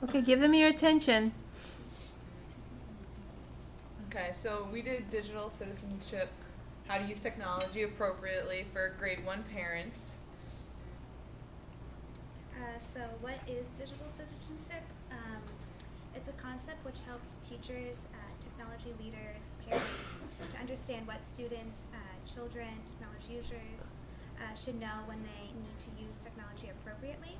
Okay, give them your attention. Okay, so we did digital citizenship, how to use technology appropriately for grade 1 parents. So what is digital citizenship? It's a concept which helps teachers, technology leaders, parents to understand what students, children, technology users should know when they need to use technology appropriately.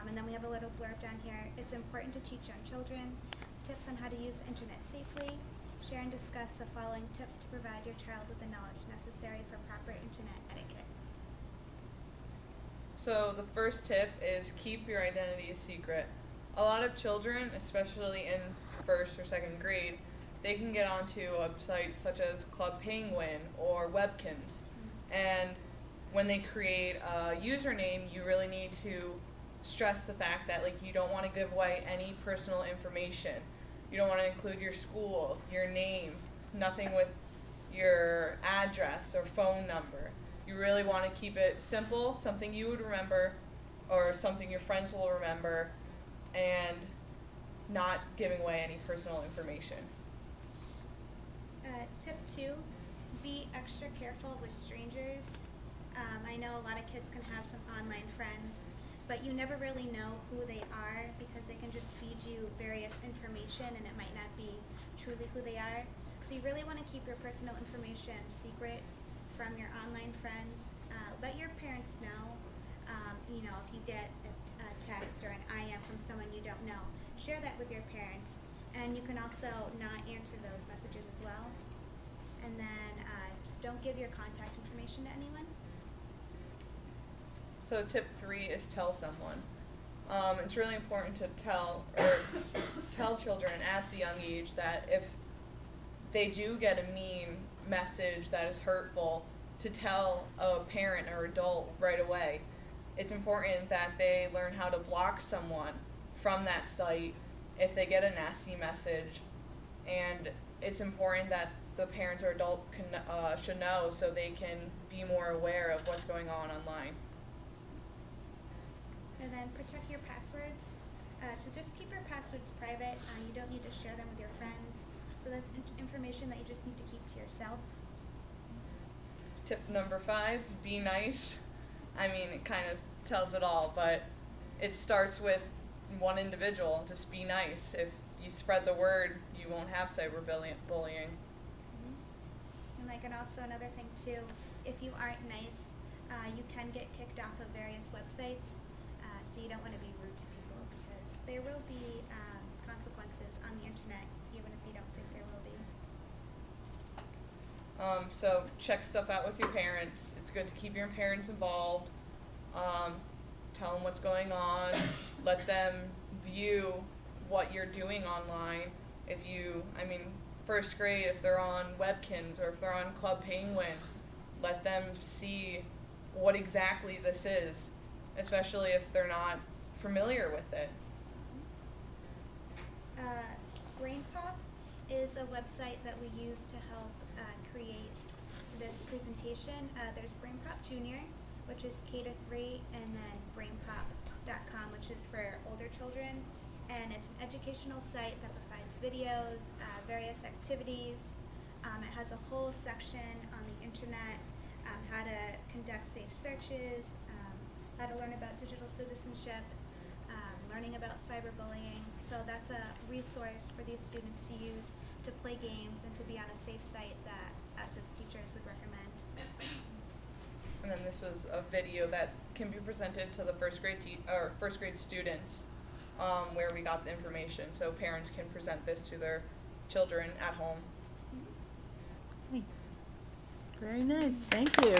And then we have a little blurb down here. It's important to teach young children tips on how to use the internet safely. Share and discuss the following tips to provide your child with the knowledge necessary for proper internet etiquette. So the first tip is keep your identity a secret. A lot of children, especially in first or second grade, they can get onto websites such as Club Penguin or Webkins. And when they create a username, you really need to stress the fact that you don't want to give away any personal information. You don't want to include your school, your name, nothing with your address or phone number. You really want to keep it simple, something you would remember or something your friends will remember, and not giving away any personal information. Tip 2, be extra careful with strangers. I know a lot of kids can have some online friends, but you never really know who they are because they can just feed you various information and it might not be truly who they are. So you really want to keep your personal information secret from your online friends. Let your parents know, if you get a text or an IM from someone you don't know, share that with your parents. And you can also not answer those messages as well. And then just don't give your contact information to anyone. So tip 3 is tell someone. It's really important to tell children at the young age that if they do get a mean message that is hurtful, to tell a parent or adult right away. It's important that they learn how to block someone from that site if they get a nasty message, and it's important that the parents or adult should know so they can be more aware of what's going on online. And then protect your passwords. So just keep your passwords private. You don't need to share them with your friends. So that's information that you just need to keep to yourself. Tip number 5, be nice. I mean, it kind of tells it all, but it starts with one individual. Just be nice. If you spread the word, you won't have cyberbullying. And also another thing too, if you aren't nice, you can get kicked off of various websites. So you don't want to be rude to people because there will be consequences on the internet, even if you don't think there will be. So check stuff out with your parents. It's good to keep your parents involved. Tell them what's going on. Let them view what you're doing online. First grade, if they're on Webkins or if they're on Club Penguin, let them see what exactly this is, especially if they're not familiar with it. BrainPop is a website that we use to help create this presentation. There's BrainPop Junior, which is K-3, and then BrainPop.com, which is for older children. And it's an educational site that provides videos, various activities. It has a whole section on the internet, how to conduct safe searches, how to learn about digital citizenship, learning about cyberbullying. So that's a resource for these students to use to play games and to be on a safe site that us as teachers would recommend. And then this was a video that can be presented to the first grade students, where we got the information, so parents can present this to their children at home. Nice. Very nice. Thank you.